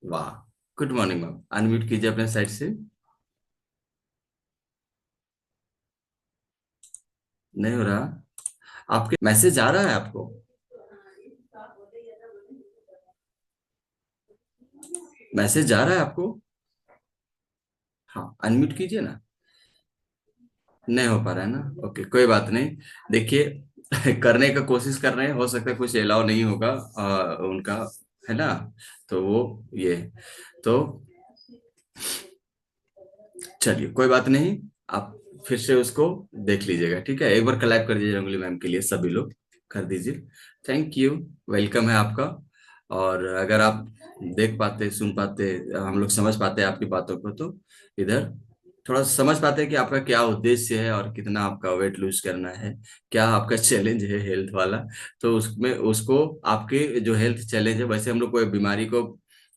वाह। Good morning ma'am, unmute कीजिए अपने साइड से। नहीं हो रहा? आपके मैसेज आ रहा है आपको? मैसेज जा रहा है आपको? हाँ, अनम्यूट कीजिए ना। नहीं हो पा रहा है ना? ओके, कोई बात नहीं। देखिए करने का कोशिश कर रहे हैं, हो सकता है कुछ अलाउ नहीं होगा उनका, है ना? तो वो ये तो चलिए, कोई बात नहीं। आप फिर से उसको देख लीजिएगा, ठीक है? एक बार क्लैप कर दीजिए रंगोली मैम के लिए, सभी लोग कर दीजिए। Thank you. वेलकम है आपका। और अगर आप देख पाते, सुन पाते, हम लोग समझ पाते आपकी बातों को, तो इधर थोड़ा समझ पाते कि आपका क्या उद्देश्य है और कितना आपका वेट लूज करना है, क्या आपका चैलेंज है हेल्थ वाला। तो उसमें उसको आपके जो हेल्थ चैलेंज है, वैसे हम लोग कोई बीमारी को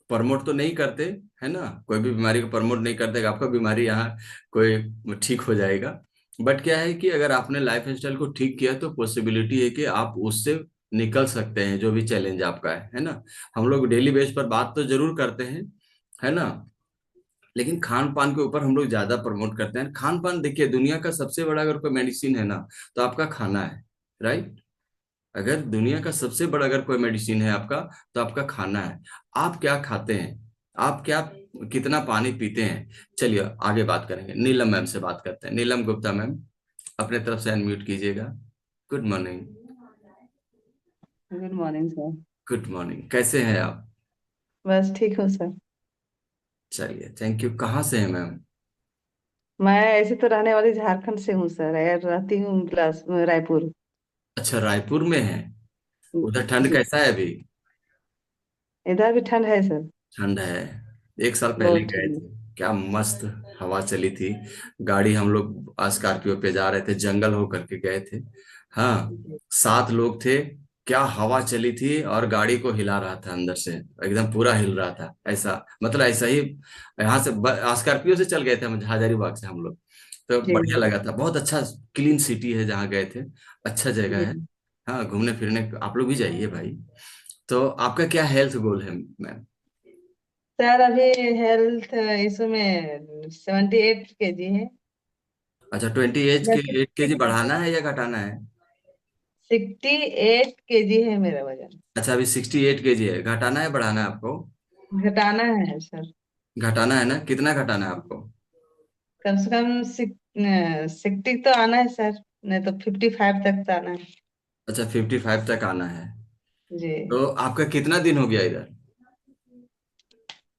प्रमोट तो नहीं करते, है ना? कोई भी बीमारी को प्रमोट नहीं करते कि आपका बीमारी यहाँ कोई ठीक हो जाएगा। बट क्या है कि अगर आपने लाइफ स्टाइल को ठीक किया तो पॉसिबिलिटी है कि आप उससे निकल सकते हैं, जो भी चैलेंज आपका है ना? हम लोग डेली बेस पर बात तो जरूर करते हैं, है ना? लेकिन खान पान के ऊपर हम लोग ज्यादा प्रमोट करते हैं। खान पान, देखिए, दुनिया का सबसे बड़ा अगर कोई मेडिसिन है ना, तो आपका खाना है। राइट? अगर दुनिया का सबसे बड़ा अगर कोई मेडिसिन है आपका, तो आपका खाना है। आप क्या खाते हैं? आप क्या, कितना पानी पीते हैं? चलिए आगे बात करेंगे, नीलम मैम से बात करते हैं। नीलम गुप्ता मैम, अपने तरफ से अनम्यूट कीजिएगा। Good morning. Good morning sir. Good morning, कैसे हैं आप? बस ठीक हूँ सर। चलिए, थैंक यू। कहाँ से हैं मैम? मैं ऐसे तो रहने वाली झारखंड से हूँ सर, यार रहती हूँ बिलास रायपुर। अच्छा, रायपुर में हैं। उधर ठंड जी। कैसा है अभी? इधर भी ठंड है सर। ठंड है। एक साल पहले बहुत गए ठंड थे, क्या मस्त हवा चली थी। गाड़ी, हम लोग स्कॉर्पियो पे जा रहे थे, जंगल होकर के गए थे। हाँ, है। 7 लोग थे। क्या हवा चली थी, और गाड़ी को हिला रहा था अंदर से, एकदम पूरा हिल रहा था ऐसा, मतलब ऐसा ही। यहाँ से स्कॉर्पियो से चल गए थे हम, हजारीबाग से हम लोग। तो जी बढ़िया जी लगा था, बहुत अच्छा। क्लीन सिटी है जहाँ गए थे। अच्छा जगह है। जी। हाँ, घूमने फिरने आप लोग भी जाइए भाई। तो आपका क्या हेल्थ गोल है मैम? सर अभी हेल्थ इशू में 78 kg है। अच्छा, 28 केजी बढ़ाना है या घटाना है? 68 kg है मेरा वजन। अच्छा, अभी 68 केजी है, घटाना है बढ़ाना है आपको? घटाना है सर। घटाना है ना? कितना घटाना है आपको? कम से कम 60 तो आना है सर, नहीं तो 55 तक तो आना है। अच्छा, 55 तक आना है। जी। तो आपका कितना दिन हो गया इधर?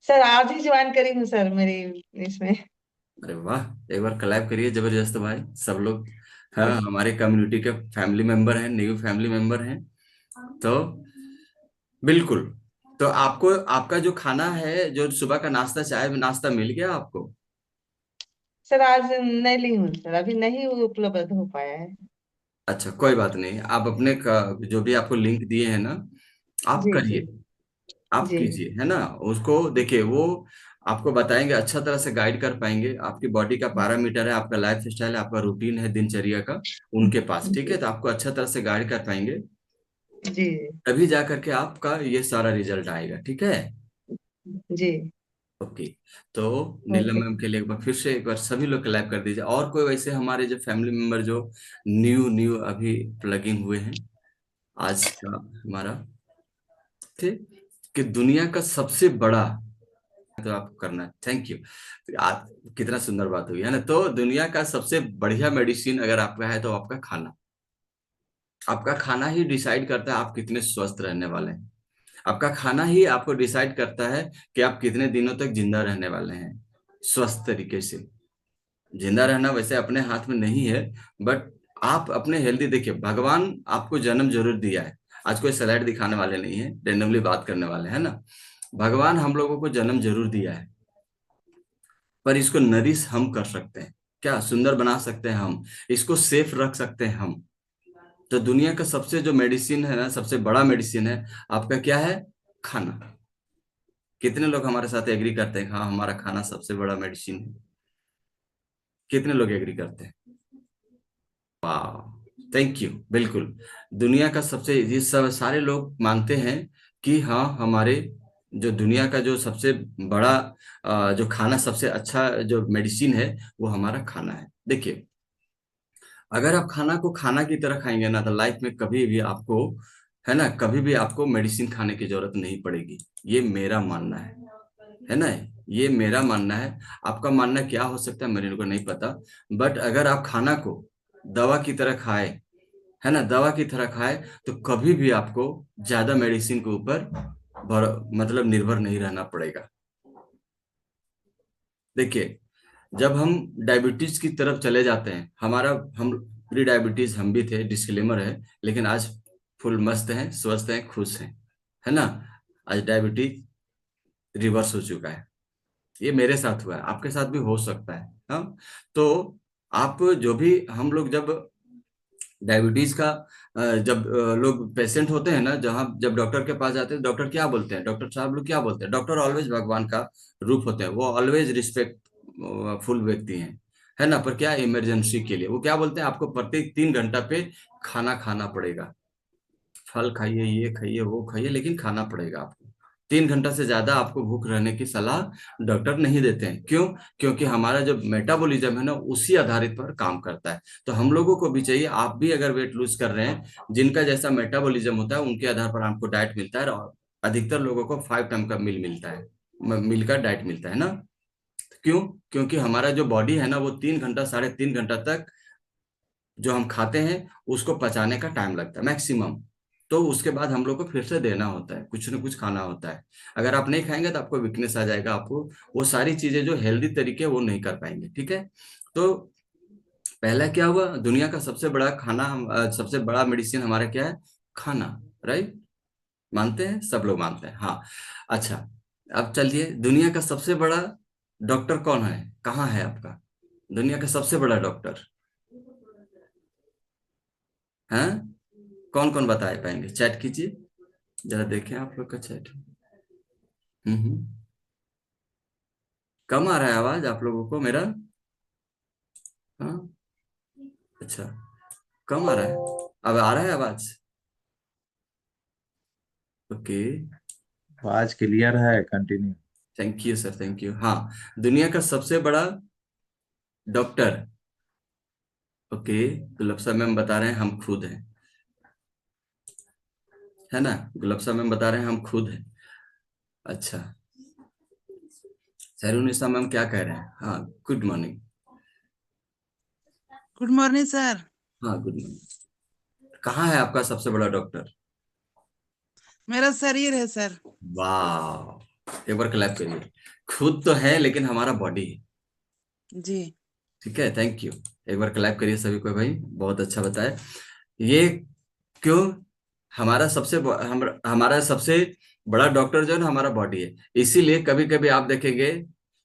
सर आज ही ज्वाइन करी हूँ सर मेरी इसमें। अरे वाह, एक बार क्लैप करिए जबरदस्त भाई, सब लोग। हाँ, हमारे कम्युनिटी के फैमिली मेंबर हैं, न्यू फैमिली मेंबर हैं। तो बिल्कुल। तो आपको, आपका जो खाना है, जो सुबह का नाश्ता, चाय नाश्ता मिल गया आपको? सर आज नहीं ली हूँ सर, अभी नहीं उपलब्ध हो पाया है। अच्छा, कोई बात नहीं। आप अपने जो भी आपको लिंक दिए हैं ना, आप जी जी करिए, आप जी कीजिए, है ना? उसको देखिए, वो आपको बताएंगे, अच्छा तरह से गाइड कर पाएंगे। आपकी बॉडी का पैरामीटर है, आपका लाइफ स्टाइल है, आपका रूटीन है दिनचर्या का, उनके पास, ठीक है? जी तो आपको अच्छा तरह से गाइड कर पाएंगे। जी तभी जा करके आपका ये सारा रिजल्ट आएगा, ठीक है? जी। ओके। तो नीलम ओके। मैम के लिए एक बार फिर से, एक बार सभी लोग क्लैप कर दीजिए। और कोई वैसे हमारे जो फैमिली मेंबर जो न्यू न्यू अभी प्लगिंग हुए हैं, आज का हमारा, ठीक, कि दुनिया का सबसे बड़ा, तो आपको करना है। Thank you. आप, कितना सुंदर बात हुई है ना? तो दुनिया का सबसे बढ़िया मेडिसिन अगर आपका है, तो आपका खाना। आपका खाना ही डिसाइड करता है आप कितने स्वस्थ रहने वाले हैं। आपका खाना ही आपको डिसाइड करता है कि आप कितने दिनों तक जिंदा रहने वाले हैं, स्वस्थ तरीके से। जिंदा रहना वैसे अपने हाथ में नहीं है, बट आप अपने हेल्दी, देखिए, भगवान आपको जन्म जरूर दिया है। आज कोई स्लाइड दिखाने वाले नहीं है, रेंडमली बात करने वाले हैं ना। भगवान हम लोगों को जन्म जरूर दिया है, पर इसको नरिश हम कर सकते हैं, क्या सुंदर बना सकते हैं हम, इसको सेफ रख सकते हैं हम। तो दुनिया का सबसे जो मेडिसिन है ना, सबसे बड़ा मेडिसिन है आपका, क्या है? खाना। कितने लोग हमारे साथ एग्री करते हैं, हाँ हमारा खाना सबसे बड़ा मेडिसिन है? कितने लोग एग्री करते हैं? वाह, थैंक यू। बिल्कुल, दुनिया का सबसे, ये सब सारे लोग मानते हैं कि हाँ, हमारे जो दुनिया का जो सबसे बड़ा जो खाना, सबसे अच्छा जो मेडिसिन है, वो हमारा खाना है। देखिए, अगर आप खाना को खाना की तरह खाएंगे ना, तो लाइफ में कभी भी आपको, है ना, कभी भी आपको मेडिसिन खाने की जरूरत नहीं पड़ेगी। ये मेरा मानना है ना, ये मेरा मानना है। आपका मानना क्या हो सकता है मेरे को नहीं पता, बट अगर आप खाना को दवा की तरह खाए, है ना, दवा की तरह खाए, तो कभी भी आपको ज्यादा मेडिसिन के ऊपर मतलब निर्भर नहीं रहना पड़ेगा। देखिए, जब हम डायबिटीज की तरफ चले जाते हैं, हम प्री डायबिटीज हम भी थे, डिस्क्लेमर है, लेकिन आज फुल मस्त हैं, स्वस्थ हैं, खुश हैं, है ना। आज डायबिटीज रिवर्स हो चुका है। ये मेरे साथ हुआ है, आपके साथ भी हो सकता है। हाँ, तो आप जो भी, हम लोग जब डायबिटीज का जब लोग पेशेंट होते हैं ना, जहाँ जब डॉक्टर के पास जाते हैं, डॉक्टर क्या बोलते हैं, डॉक्टर साहब लोग क्या बोलते हैं, डॉक्टर ऑलवेज भगवान का रूप होते हैं, वो ऑलवेज रिस्पेक्ट फुल व्यक्ति हैं, है ना। पर क्या, इमरजेंसी के लिए वो क्या बोलते हैं, आपको प्रत्येक 3 घंटा पे खाना खाना पड़ेगा। फल खाइए, ये खाइए, वो खाइए, लेकिन खाना पड़ेगा आपको। 3 घंटा से ज्यादा आपको भूख रहने की सलाह डॉक्टर नहीं देते हैं। क्यों? क्योंकि हमारा जो मेटाबॉलिज्म है ना, उसी आधारित पर काम करता है। तो हम लोगों को भी चाहिए, आप भी अगर वेट लूज कर रहे हैं, जिनका जैसा मेटाबॉलिज्म होता है, उनके आधार पर आपको डाइट मिलता है। और अधिकतर लोगों को 5 टाइम का मील मिलता है, मील का डाइट मिलता है ना। क्यों? क्योंकि हमारा जो बॉडी है ना, वो 3 घंटा, 3.5 घंटा तक जो हम खाते हैं, उसको पचाने का टाइम लगता है मैक्सिमम। तो उसके बाद हम लोग को फिर से देना होता है, कुछ ना कुछ खाना होता है। अगर आप नहीं खाएंगे तो आपको वीकनेस आ जाएगा, आपको वो सारी चीजें जो हेल्दी तरीके वो नहीं कर पाएंगे, ठीक है। तो पहला क्या हुआ, दुनिया का सबसे बड़ा खाना सबसे बड़ा मेडिसिन हमारा क्या है, खाना, राइट। मानते हैं, सब लोग मानते हैं, हाँ। अच्छा, अब चलिए, दुनिया का सबसे बड़ा डॉक्टर कौन है, कहाँ है आपका दुनिया का सबसे बड़ा डॉक्टर, है? कौन कौन बता पाएंगे, चैट कीजिए, जरा देखें आप लोग का चैट। हम्म। कम आ रहा है आवाज आप लोगों को मेरा? हाँ, अच्छा, कम आ रहा है, अब आ रहा है आवाज? ओके, आवाज क्लियर है, continue. Thank you sir, thank you. हाँ, दुनिया का सबसे बड़ा डॉक्टर, ओके, गुलफ्सा मैम बता रहे हैं हम खुद हैं, है ना। गुलफ्सा मैम बता रहे हैं हम खुद हैं। अच्छा, सैरुनिसा मैम क्या कह रहे हैं, हाँ, good morning. Good morning sir. हाँ, गुड मॉर्निंग। कहाँ है आपका सबसे बड़ा डॉक्टर? मेरा शरीर है सर। वाह, एक बार क्लैप करिए। खुद तो है, लेकिन हमारा बॉडी है, जी। ठीक है, थैंक यू। एक बार क्लैप करिए सभी को भाई, बहुत अच्छा बताया। ये क्यों, हमारा सबसे बड़ा डॉक्टर जो है ना, हमारा बॉडी है। इसीलिए कभी कभी आप देखेंगे,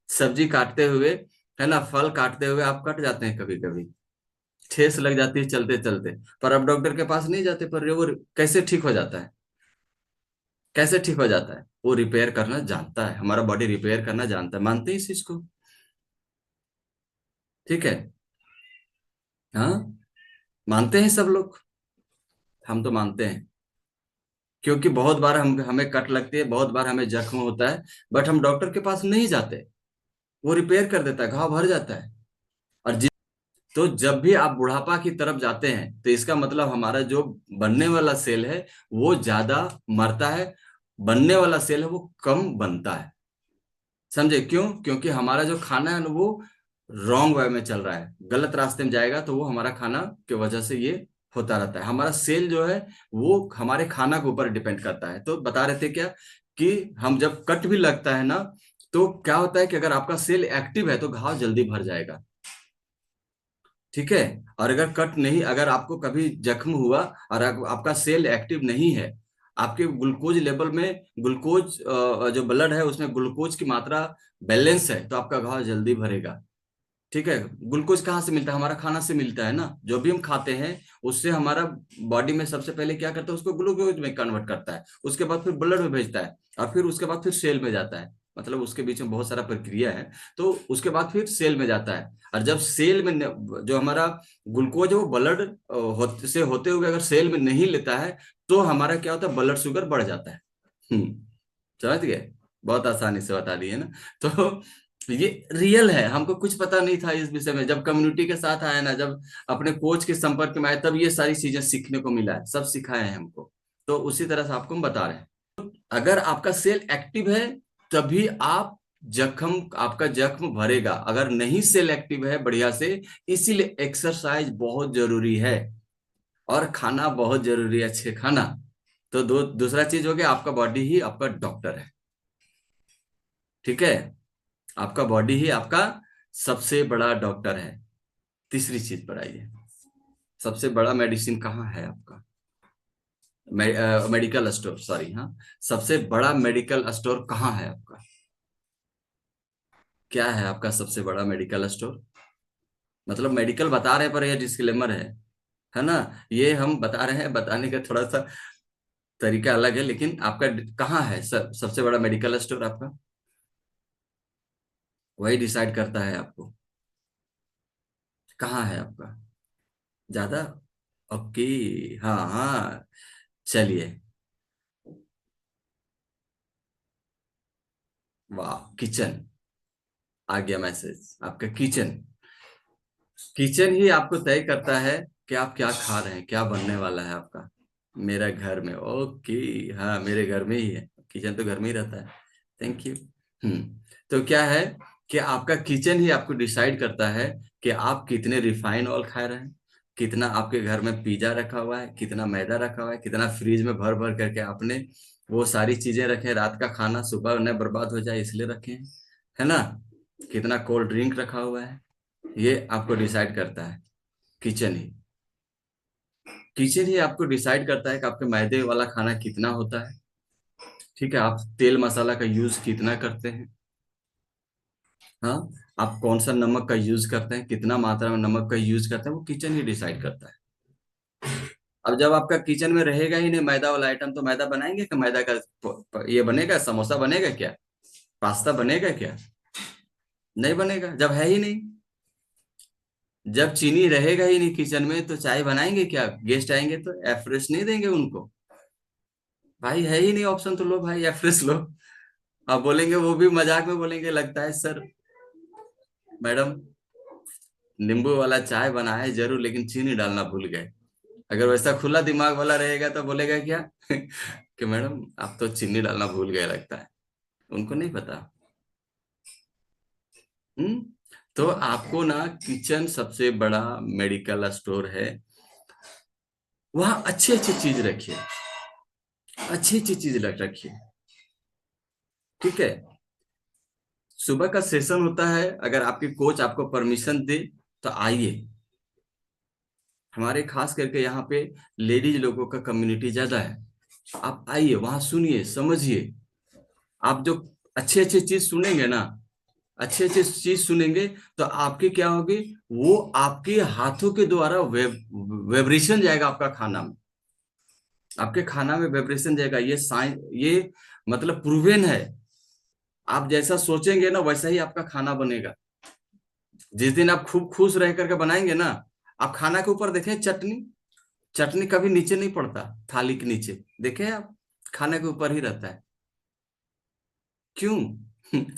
सब्जी काटते हुए, है ना, फल काटते हुए आप कट जाते हैं, कभी कभी ठेस लग जाती है चलते चलते, पर अब डॉक्टर के पास नहीं जाते, पर वो कैसे ठीक हो जाता है, कैसे ठीक हो जाता है, वो रिपेयर करना जानता है, हमारा बॉडी रिपेयर करना जानता है, मानते हैं इस चीज को, ठीक है। हाँ, मानते हैं सब लोग, हम तो मानते हैं। क्योंकि बहुत बार हमें कट लगती है, बहुत बार हमें जख्म होता है, बट हम डॉक्टर के पास नहीं जाते, वो रिपेयर कर देता है, घाव भर जाता है। और तो जब भी आप बुढ़ापा की तरफ जाते हैं, तो इसका मतलब हमारा जो बनने वाला सेल है, वो ज्यादा मरता है, बनने वाला सेल है वो कम बनता है। समझे क्यों? क्योंकि हमारा जो खाना है ना, वो रॉन्ग वे में चल रहा है, गलत रास्ते में जाएगा, तो वो हमारा खाना की वजह से ये होता रहता है। हमारा सेल जो है, वो हमारे खाना के ऊपर डिपेंड करता है। तो बता रहे थे क्या, कि हम जब कट भी लगता है ना, तो क्या होता है कि अगर आपका सेल एक्टिव है, तो घाव जल्दी भर जाएगा, ठीक है। और अगर कट नहीं, अगर आपको कभी जख्म हुआ और आपका सेल एक्टिव नहीं है, आपके ग्लूकोज लेवल में, ग्लूकोज जो ब्लड है उसमें ग्लूकोज की मात्रा बैलेंस है, तो आपका घाव जल्दी भरेगा, ठीक है। ग्लूकोज कहाँ से मिलता है, हमारा खाना से मिलता है ना, जो भी हम खाते हैं, उससे हमारा बॉडी में सबसे पहले क्या करता है, उसको ग्लूकोज में कन्वर्ट करता है, उसके बाद फिर ब्लड में भेजता है, और फिर उसके बाद फिर सेल में जाता है। मतलब उसके बीच में बहुत सारा प्रक्रिया है। तो उसके बाद फिर सेल में जाता है, और जब सेल में जो हमारा ग्लूकोज है, वो ब्लड से होते हुए अगर सेल में नहीं लेता है, तो हमारा क्या होता है, ब्लड शुगर बढ़ जाता है। समझ गए, बहुत आसानी से बता दिए ना। तो ये रियल है, हमको कुछ पता नहीं था इस विषय में, जब कम्युनिटी के साथ आया ना, जब अपने कोच के संपर्क में आए, तब ये सारी चीजें सीखने को मिला है, सब सिखाए हैं हमको। तो उसी तरह से आपको हम बता रहे हैं। अगर आपका सेल एक्टिव है तभी आप जख्म, आपका जख्म भरेगा, अगर नहीं सेल एक्टिव है बढ़िया से, इसीलिए एक्सरसाइज बहुत जरूरी है और खाना बहुत जरूरी है, अच्छे खाना। तो दूसरा चीज हो गया, आपका बॉडी ही आपका डॉक्टर है, ठीक है, आपका बॉडी ही आपका सबसे बड़ा डॉक्टर है। तीसरी चीज पर आइए, सबसे बड़ा मेडिसिन कहाँ है आपका? मेडिकल स्टोर, सॉरी, हाँ, सबसे बड़ा मेडिकल स्टोर कहाँ है आपका? क्या है आपका सबसे बड़ा मेडिकल स्टोर? मतलब मेडिकल बता रहे हैं पर यह डिस्क्लेमर है ना, ये हम बता रहे हैं, बताने का थोड़ा सा तरीका अलग है, लेकिन आपका कहाँ है सबसे बड़ा मेडिकल स्टोर आपका? वही डिसाइड करता है आपको कहाँ है आपका ज्यादा। ओके, हाँ हाँ, चलिए, वाह, किचन आ गया मैसेज, आपका किचन। किचन ही आपको तय करता है कि आप क्या खा रहे हैं, क्या बनने वाला है आपका। मेरा घर में, ओके, हाँ, मेरे घर में ही है, किचन तो घर में ही रहता है। Thank you. तो क्या है कि आपका किचन ही आपको डिसाइड करता है कि आप कितने रिफाइन ऑयल खा रहे हैं, कितना आपके घर में पिज्जा रखा हुआ है, कितना मैदा रखा हुआ है, कितना फ्रिज में भर भर करके आपने वो सारी चीजें रखे, रात का खाना सुबह न बर्बाद हो जाए इसलिए रखे हैं, है ना, कितना कोल्ड ड्रिंक रखा हुआ है, ये आपको डिसाइड करता है किचन ही। किचन ही आपको डिसाइड करता है कि आपके मैदे वाला खाना कितना होता है, ठीक है, आप तेल मसाला का यूज कितना करते हैं, हाँ, आप कौन सा नमक का यूज करते हैं, कितना मात्रा में नमक का यूज करते हैं, वो किचन ही डिसाइड करता है। अब जब आपका किचन में रहेगा ही नहीं मैदा वाला आइटम, तो मैदा बनाएंगे कि मैदा का ये बनेगा, समोसा बनेगा क्या, पास्ता बनेगा क्या? नहीं बनेगा, जब है ही नहीं। जब चीनी रहेगा ही नहीं किचन में तो चाय बनाएंगे क्या? गेस्ट आएंगे तो एफ्रेश नहीं देंगे उनको, भाई है ही नहीं ऑप्शन, तो लो भाई एफ्रेश लो। आप बोलेंगे, वो भी मजाक में बोलेंगे, लगता है सर मैडम नींबू वाला चाय बनाए जरूर लेकिन चीनी डालना भूल गए। अगर वैसा खुला दिमाग वाला रहेगा तो बोलेगा क्या कि मैडम आप तो चीनी डालना भूल गए लगता है, उनको नहीं पता। हम्म तो आपको ना किचन सबसे बड़ा मेडिकल स्टोर है, वहां अच्छी अच्छी चीज रखिए, अच्छी अच्छी चीज रखिए, ठीक है। सुबह का सेशन होता है, अगर आपके कोच आपको परमिशन दे तो आइए, हमारे खास करके यहाँ पे लेडीज लोगों का कम्युनिटी ज्यादा है, आप आइए वहां सुनिए समझिए। आप जो अच्छे अच्छे चीज सुनेंगे ना, अच्छे अच्छे चीज सुनेंगे तो आपकी क्या होगी, वो आपके हाथों के द्वारा वाइब्रेशन जाएगा आपका खाना में, आपके खाना में वाइब्रेशन जाएगा, ये साइंस, ये मतलब प्रूवन है। आप जैसा सोचेंगे ना वैसा ही आपका खाना बनेगा। जिस दिन आप खूब खुश रह करके बनाएंगे ना, आप खाना के ऊपर देखें चटनी, चटनी कभी नीचे नहीं पड़ता थाली के नीचे, देखे आप, खाने के ऊपर ही रहता है। क्यों?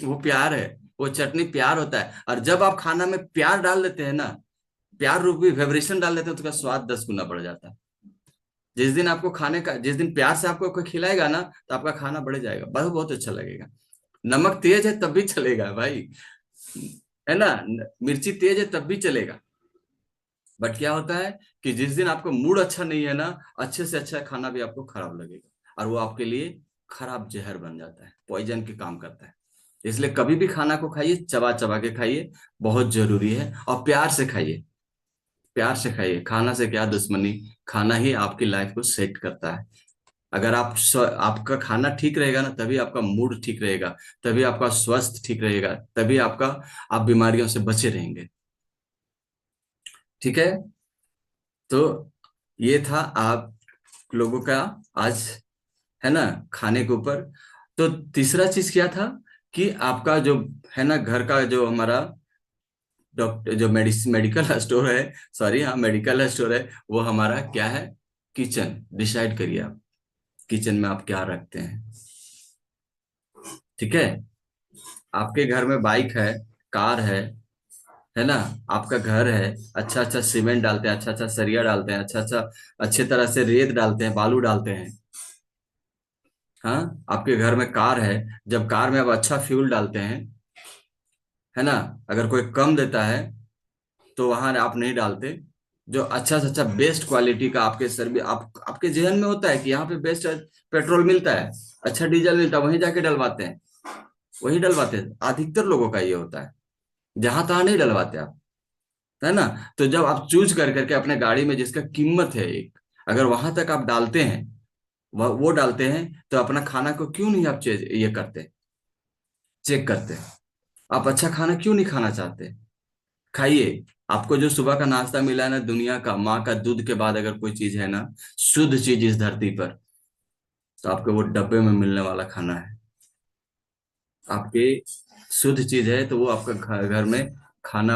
वो प्यार है, वो चटनी प्यार होता है, और जब आप खाना में प्यार डाल देते हैं ना, प्यार रूपी वाइब्रेशन डाल देते हैं, तो उसका स्वाद 10 गुना बढ़ जाता है। जिस दिन आपको खाने का, जिस दिन प्यार से आपको कोई खिलाएगा ना, तो आपका खाना बढ़ जाएगा, बहुत बहुत अच्छा लगेगा। नमक तेज है तब भी चलेगा भाई, है ना, मिर्ची तेज है तब भी चलेगा। बट क्या होता है कि जिस दिन आपका मूड अच्छा नहीं है ना, अच्छे से अच्छा खाना भी आपको खराब लगेगा, और वो आपके लिए खराब जहर बन जाता है, पॉइजन के काम करता है। इसलिए कभी भी खाना को खाइए, चबा चबा के खाइए, बहुत जरूरी है, और प्यार से खाइए, प्यार से खाइए। खाना से क्या दुश्मनी, खाना ही आपकी लाइफ को सेट करता है। अगर आपका खाना ठीक रहेगा ना, तभी आपका मूड ठीक रहेगा, तभी आपका स्वास्थ्य ठीक रहेगा, तभी आपका, आप बीमारियों से बचे रहेंगे, ठीक है। तो ये था आप लोगों का आज, है ना, खाने के ऊपर। तो तीसरा चीज क्या था कि आपका जो, है ना, घर का जो हमारा डॉक्टर जो मेडिकल स्टोर है, सॉरी, हाँ, मेडिकल स्टोर है, वो हमारा क्या है, किचन। डिसाइड करिए आप किचन में आप क्या रखते हैं। ठीक है। आपके घर में बाइक है, कार है ना, आपका घर है, अच्छा अच्छा सीमेंट डालते हैं, अच्छा अच्छा सरिया डालते हैं, अच्छा अच्छा अच्छे तरह से रेत डालते हैं, बालू डालते हैं। हाँ, आपके घर में कार है, जब कार में आप अच्छा फ्यूल डालते हैं, है ना, अगर कोई कम देता है तो वहां आप नहीं डालते। जो अच्छा से अच्छा बेस्ट क्वालिटी का आपके सर्विस आपके जहन में होता है कि यहाँ पे बेस्ट पेट्रोल मिलता है, अच्छा डीजल मिलता है, वहीं जाके डलवाते हैं, वहीं डलवाते हैं। अधिकतर लोगों का ये होता है, जहां तहां नहीं डलवाते आप, है ना। तो जब आप चूज कर करके अपने गाड़ी में जिसका कीमत है एक, अगर वहां तक आप डालते हैं, वो डालते हैं, तो अपना खाना को क्यों नहीं आप ये करते, चेक करते। आप अच्छा खाना क्यों नहीं खाना चाहते? खाइए। आपको जो सुबह का नाश्ता मिला है ना, दुनिया का माँ का दूध के बाद अगर कोई चीज है ना, शुद्ध चीज इस धरती पर, तो आपको वो डब्बे में मिलने वाला खाना है। आपके शुद्ध चीज है तो वो आपका घर में खाना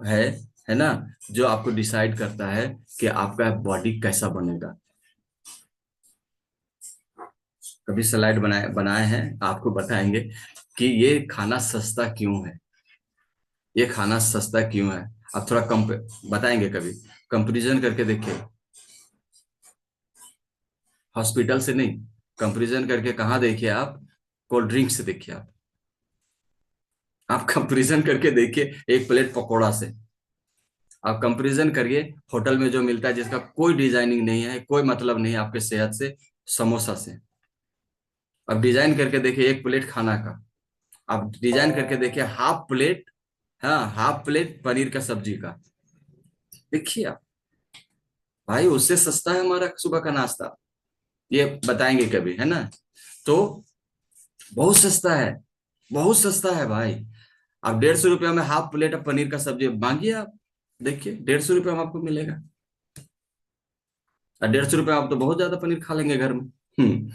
है है ना, जो आपको डिसाइड करता है कि आपका बॉडी कैसा बनेगा। कभी स्लाइड बनाए बनाए हैं, आपको बताएंगे कि ये खाना सस्ता क्यों है, ये खाना सस्ता क्यों है। आप थोड़ा कम बताएंगे, कभी कंपैरिजन करके देखिए, हॉस्पिटल से नहीं, कंपैरिजन करके कहाँ देखिए आप, कोल्ड ड्रिंक से देखिए आप कंपैरिजन करके देखिए एक प्लेट पकोड़ा से, आप कंपैरिजन करिए होटल में जो मिलता है जिसका कोई डिजाइनिंग नहीं है, कोई मतलब नहीं है आपके सेहत से, समोसा से। अब डिजाइन करके देखिए एक प्लेट खाना का, आप डिजाइन करके देखिए हाफ प्लेट, हाँ हाफ प्लेट पनीर का सब्जी का, देखिए आप, भाई उससे सस्ता है हमारा सुबह का नाश्ता, ये बताएंगे कभी, है ना। तो बहुत सस्ता है, बहुत सस्ता है भाई। आप 150 रुपया में हाफ प्लेट ऑफ पनीर का सब्जी मांगिए आप, देखिए 150 रुपया में आपको मिलेगा। और 150 रुपया आप तो बहुत ज्यादा पनीर खा लेंगे घर में। हम्म।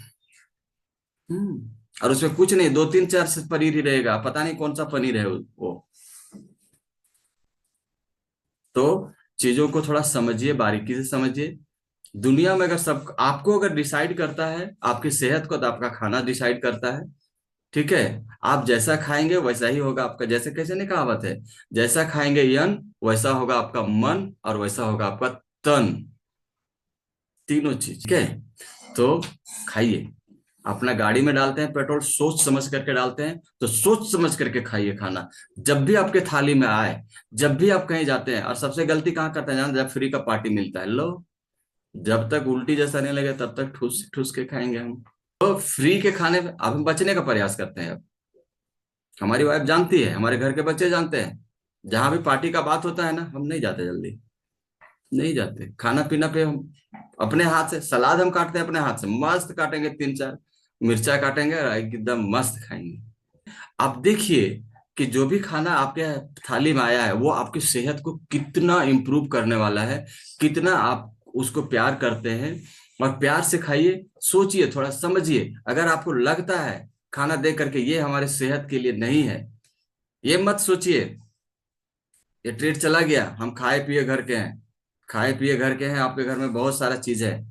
और उसमें कुछ नहीं, दो तीन चार से पनीर ही रहेगा, पता नहीं कौन सा पनीर है वो। तो चीजों को थोड़ा समझिए, बारीकी से समझिए। दुनिया में अगर सब आपको अगर डिसाइड करता है आपकी सेहत को, तो आपका खाना डिसाइड करता है। ठीक है। आप जैसा खाएंगे वैसा ही होगा आपका, जैसे कैसे नहीं कहावत है, जैसा खाएंगे यन वैसा होगा आपका मन और वैसा होगा आपका तन, तीनों चीज। ठीक है। तो खाइए। अपना गाड़ी में डालते हैं पेट्रोल, सोच समझ करके डालते हैं, तो सोच समझ करके खाइए खाना। जब भी आपके थाली में आए, जब भी आप कहीं जाते हैं, और सबसे गलती कहाँ करते हैं जान, जब फ्री का पार्टी मिलता है, लो जब तक उल्टी जैसा नहीं लगे तब तक ठूस ठूस के खाएंगे हम। तो फ्री के खाने अब हम बचने का प्रयास करते हैं। अब हमारी वाइफ जानती है, हमारे घर के बच्चे जानते हैं, जहां भी पार्टी का बात होता है ना, हम नहीं जाते, जल्दी नहीं जाते। खाना पीना पे हम अपने हाथ से, सलाद हम काटते हैं अपने हाथ से, मस्त काटेंगे, तीन चार मिर्चा काटेंगे और एकदम मस्त खाएंगे। आप देखिए कि जो भी खाना आपके थाली में आया है वो आपकी सेहत को कितना इम्प्रूव करने वाला है, कितना आप उसको प्यार करते हैं। और प्यार से खाइए, सोचिए, थोड़ा समझिए। अगर आपको लगता है खाना देख करके ये हमारे सेहत के लिए नहीं है, ये मत सोचिए ये ट्रीट चला गया, हम खाए पिए घर के हैं, खाए पिए घर के हैं, आपके घर में बहुत सारा चीज है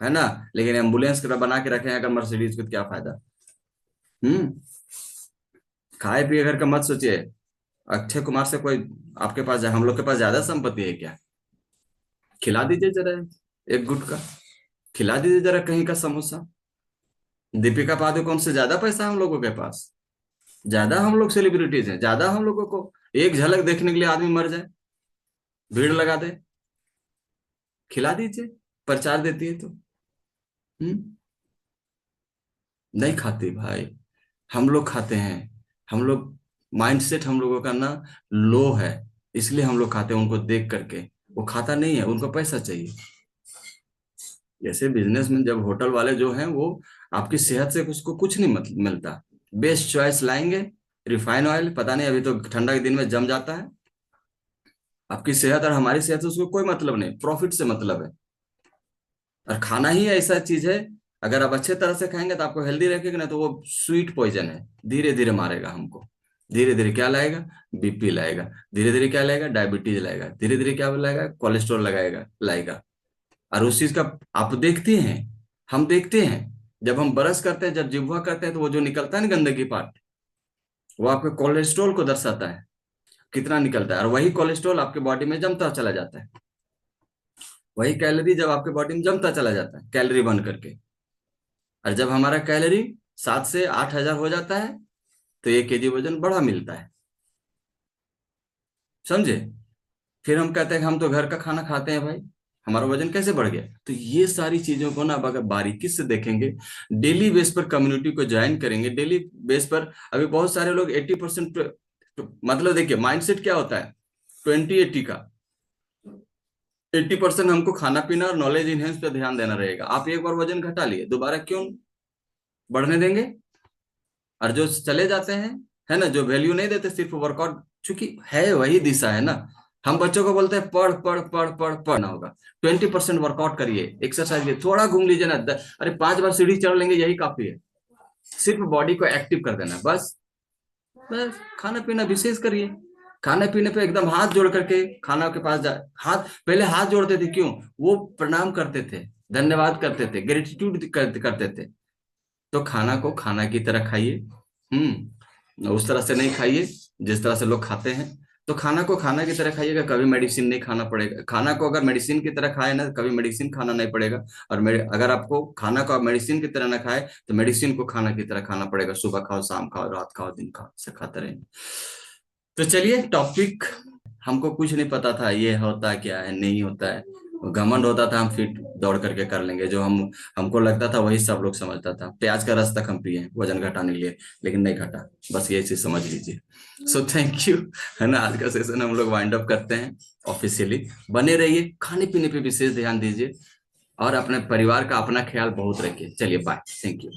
ना, लेकिन एम्बुलेंस बना के रखे हैं अगर मर्सिडीज को, तो क्या फायदा। हम्म। खाए पिए घर का मत सोचिए। अक्षय कुमार से कोई आपके पास, हम लोग के पास ज्यादा संपत्ति है क्या? खिला दीजिए जरा एक गुटखा, खिला दीजिए जरा कहीं का समोसा। दीपिका पादुकोण से ज्यादा पैसा है हम लोगों के पास, ज्यादा हम लोग सेलिब्रिटीज हैं, ज्यादा हम लोगों को एक झलक देखने के लिए आदमी मर जाए, भीड़ लगा दे, खिला दीजिए, प्रचार देती है तो। हम्म। नहीं खाती भाई, हम लोग खाते हैं। हम लोग माइंडसेट हम लोगों का ना लो है, इसलिए हम लोग खाते हैं उनको देख करके। वो खाता नहीं है, उनको पैसा चाहिए। जैसे बिजनेसमैन, जब होटल वाले जो हैं वो आपकी सेहत से उसको कुछ नहीं मिलता, बेस्ट चॉइस लाएंगे, रिफाइन ऑयल, पता नहीं अभी तो ठंडा के दिन में जम जाता है। आपकी सेहत और हमारी सेहत से उसको कोई मतलब नहीं, प्रॉफिट से मतलब है। और खाना ही ऐसा चीज है, अगर आप अच्छे तरह से खाएंगे तो आपको हेल्दी रखेगा, ना तो वो स्वीट पॉइजन है, धीरे धीरे मारेगा हमको। धीरे धीरे क्या लाएगा? बीपी लाएगा। धीरे धीरे क्या लाएगा? डायबिटीज लाएगा। धीरे धीरे क्या लाएगा? कोलेस्ट्रॉल लगाएगा, लाएगा। और उस चीज का आप देखते हैं, हम देखते हैं जब हम ब्रश करते हैं, जब जिह्वा करते हैं, तो वो जो निकलता है ना गंदगी पार्ट, वो आपके कोलेस्ट्रॉल को दर्शाता है, कितना निकलता है। और वही कोलेस्ट्रॉल आपके बॉडी में जमता चला जाता है, वही कैलोरी जब आपके बॉडी में जमता चला जाता है कैलोरी बन करके। और जब हमारा कैलोरी 7 से 8 हजार हो जाता है, तो 1 kg वजन बढ़ा मिलता है, समझे। फिर हम कहते हैं हम तो घर का खाना खाते हैं भाई, हमारा वजन कैसे बढ़ गया। तो ये सारी चीजों को ना अब अगर बारीकी से देखेंगे, डेली बेस पर कम्युनिटी को ज्वाइन करेंगे, डेली बेस पर। अभी बहुत सारे लोग 80%, मतलब देखिए माइंडसेट क्या होता है 20-80 का। 80% हमको खाना पीना और नॉलेज इनहेंस पे ध्यान देना रहेगा। आप एक बार वजन घटा लिए, दोबारा क्यों बढ़ने देंगे। और जो चले जाते हैं, है ना, जो वैल्यू नहीं देते, सिर्फ वर्कआउट, चूंकि है वही दिशा है ना। हम बच्चों को बोलते हैं पढ़ पढ़ पढ़ पढ़ पढ़ना होगा, 20% वर्कआउट करिए, एक्सरसाइज करिए, थोड़ा घूम लीजिए ना, अरे 5 बार सीढ़ी चढ़ लेंगे, यही काफी है। सिर्फ बॉडी को एक्टिव कर देना बस। बस खाना पीना विशेष करिए, खाने पीने पे एकदम हाथ जोड़ करके खाना के पास जा, हाथ पहले हाथ जोड़ते थे, क्यों, वो प्रणाम करते थे, धन्यवाद करते थे, ग्रेटिट्यूड करते थे। तो खाना को खाना की तरह खाइए, उस तरह से नहीं खाइए जिस तरह से लोग खाते हैं। तो खाना को खाना की तरह खाइएगा, कभी मेडिसिन नहीं खाना पड़ेगा। खाना को अगर मेडिसिन की तरह खाए ना, कभी मेडिसिन खाना नहीं पड़ेगा। और अगर आपको खाना को मेडिसिन की तरह ना खाए, तो मेडिसिन को खाना की तरह खाना पड़ेगा। सुबह खाओ, शाम खाओ, रात खाओ, दिन खाओ, से खाते रहेंगे। तो चलिए, टॉपिक हमको कुछ नहीं पता था ये होता क्या है, नहीं होता है। घमंड होता था हम फिट दौड़ करके कर लेंगे, जो हमको लगता था वही सब लोग समझता था। प्याज का रस तक हम पिए वजन घटाने के लिए, लेकिन नहीं घटा। बस ये चीज समझ लीजिए। सो थैंक यू, है ना। आज का सेशन हम लोग वाइंड अप करते हैं ऑफिशियली। बने रहिए, खाने पीने पे विशेष ध्यान दीजिए, और अपने परिवार का अपना ख्याल बहुत रखिए। चलिए बाय, थैंक यू।